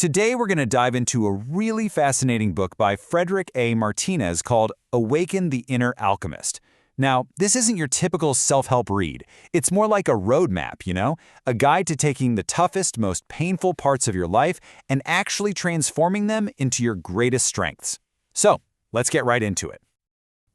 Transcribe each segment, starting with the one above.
Today we're going to dive into a really fascinating book by Frederick Martinez called Awaken the Inner Alchemist. Now, this isn't your typical self-help read. It's more like a roadmap, a guide to taking the toughest, most painful parts of your life and actually transforming them into your greatest strengths. So, let's get right into it.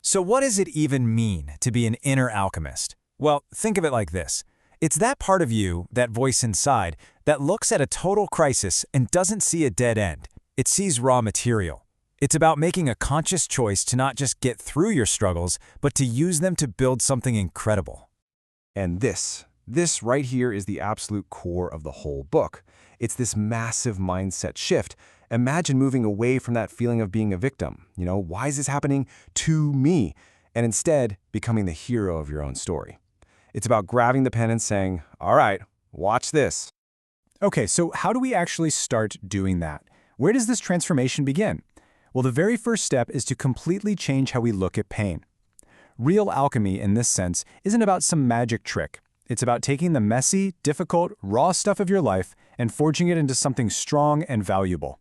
So what does it even mean to be an inner alchemist? Well, think of it like this. It's that part of you, that voice inside, that looks at a total crisis and doesn't see a dead end. It sees raw material. It's about making a conscious choice to not just get through your struggles, but to use them to build something incredible. And this right here is the absolute core of the whole book. It's this massive mindset shift. Imagine moving away from that feeling of being a victim. Why is this happening to me? And instead, becoming the hero of your own story. It's about grabbing the pen and saying, all right, watch this. Okay, so how do we actually start doing that? Where does this transformation begin? Well, the very first step is to completely change how we look at pain. Real alchemy, in this sense, isn't about some magic trick. It's about taking the messy, difficult, raw stuff of your life and forging it into something strong and valuable.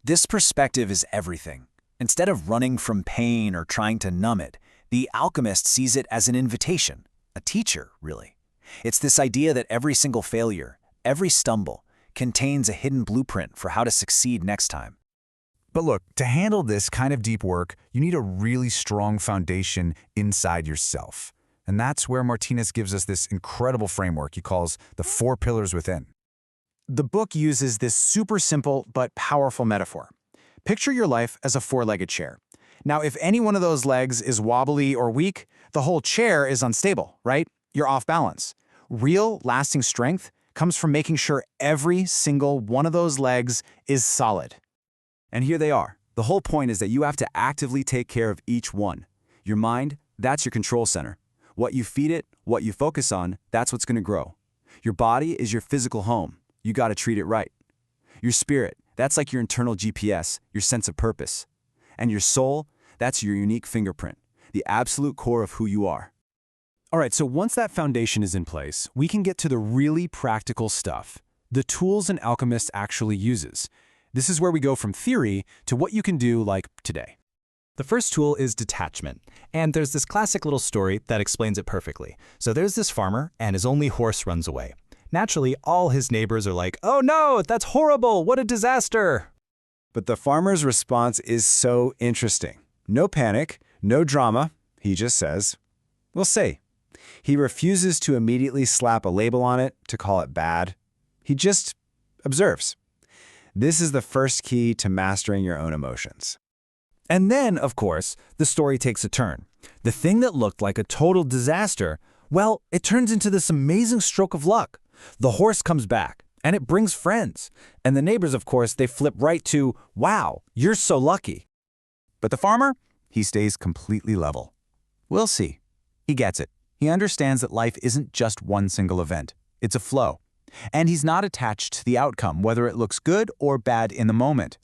This perspective is everything. Instead of running from pain or trying to numb it, the alchemist sees it as an invitation, a teacher, really. It's this idea that every single failure, every stumble, contains a hidden blueprint for how to succeed next time. But look, to handle this kind of deep work, you need a really strong foundation inside yourself. And that's where Martinez gives us this incredible framework he calls the 4 pillars within. The book uses this super simple but powerful metaphor. Picture your life as a 4-legged chair. Now, if any one of those legs is wobbly or weak, the whole chair is unstable, right? You're off balance. Real, lasting strength comes from making sure every single one of those legs is solid. And here they are. The whole point is that you have to actively take care of each one. Your mind, that's your control center. What you feed it, what you focus on, that's what's going to grow. Your body is your physical home. You got to treat it right. Your spirit, that's like your internal GPS, your sense of purpose. And your soul, that's your unique fingerprint, the absolute core of who you are. All right, so once that foundation is in place, we can get to the really practical stuff, the tools an alchemist actually uses. This is where we go from theory to what you can do like today. The first tool is detachment, and there's this classic little story that explains it perfectly. So there's this farmer, and his only horse runs away. Naturally, all his neighbors are like, "Oh no, that's horrible, what a disaster!" But the farmer's response is so interesting. No panic, no drama. He just says, "We'll see." He refuses to immediately slap a label on it, to call it bad. He just observes. This is the first key to mastering your own emotions. And then, of course, the story takes a turn. The thing that looked like a total disaster, well, it turns into this amazing stroke of luck. The horse comes back, and it brings friends. And the neighbors, of course, they flip right to, "Wow, you're so lucky." But the farmer, he stays completely level. We'll see. He gets it. He understands that life isn't just one single event. It's a flow. And he's not attached to the outcome, whether it looks good or bad in the moment.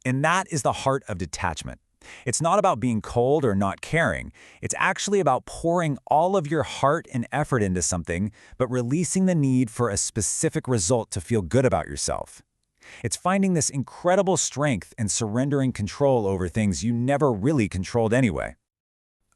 And that is the heart of detachment. It's not about being cold or not caring. It's actually about pouring all of your heart and effort into something, but releasing the need for a specific result to feel good about yourself. It's finding this incredible strength and surrendering control over things you never really controlled anyway.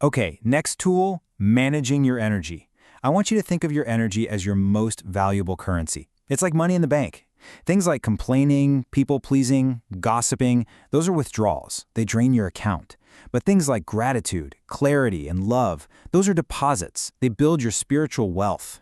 Okay, next tool, managing your energy. I want you to think of your energy as your most valuable currency. It's like money in the bank. Things like complaining, people-pleasing, gossiping, those are withdrawals. They drain your account. But things like gratitude, clarity, and love, those are deposits. They build your spiritual wealth.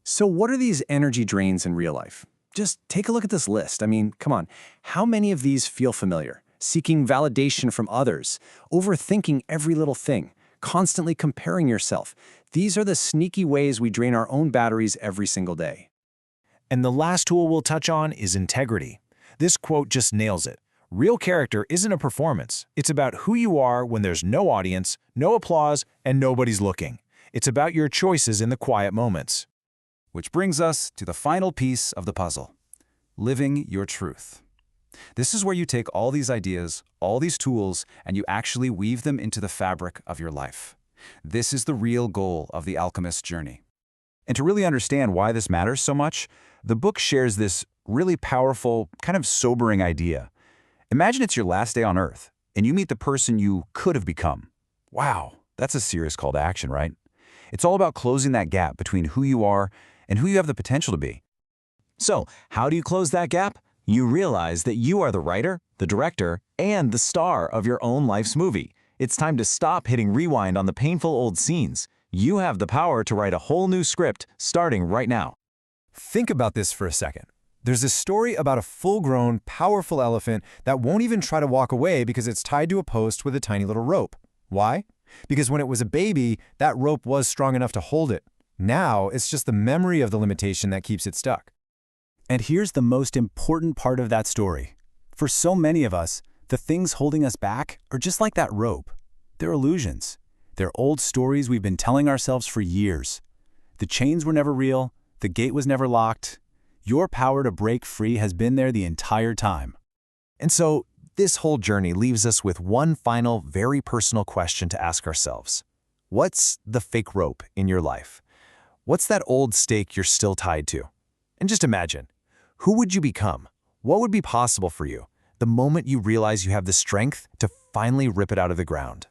So what are these energy drains in real life? Just take a look at this list. I mean, come on. How many of these feel familiar? Seeking validation from others, overthinking every little thing, constantly comparing yourself. These are the sneaky ways we drain our own batteries every single day. And the last tool we'll touch on is integrity. This quote just nails it. Real character isn't a performance. It's about who you are when there's no audience, no applause, and nobody's looking. It's about your choices in the quiet moments. Which brings us to the final piece of the puzzle, living your truth. This is where you take all these ideas, all these tools, and you actually weave them into the fabric of your life. This is the real goal of the alchemist's journey. And to really understand why this matters so much, the book shares this really powerful, kind of sobering idea. Imagine it's your last day on Earth, and you meet the person you could have become. Wow, that's a serious call to action, right? It's all about closing that gap between who you are and who you have the potential to be. So, how do you close that gap? You realize that you are the writer, the director, and the star of your own life's movie. It's time to stop hitting rewind on the painful old scenes. You have the power to write a whole new script starting right now. Think about this for a second. There's a story about a full-grown, powerful elephant that won't even try to walk away because it's tied to a post with a tiny little rope. Why? Because when it was a baby, that rope was strong enough to hold it. Now, it's just the memory of the limitation that keeps it stuck. And here's the most important part of that story. For so many of us, the things holding us back are just like that rope. They're illusions. They're old stories we've been telling ourselves for years. The chains were never real. The gate was never locked. Your power to break free has been there the entire time. And so, this whole journey leaves us with one final, very personal question to ask ourselves. What's the fake rope in your life? What's that old stake you're still tied to? And just imagine, who would you become? What would be possible for you the moment you realize you have the strength to finally rip it out of the ground?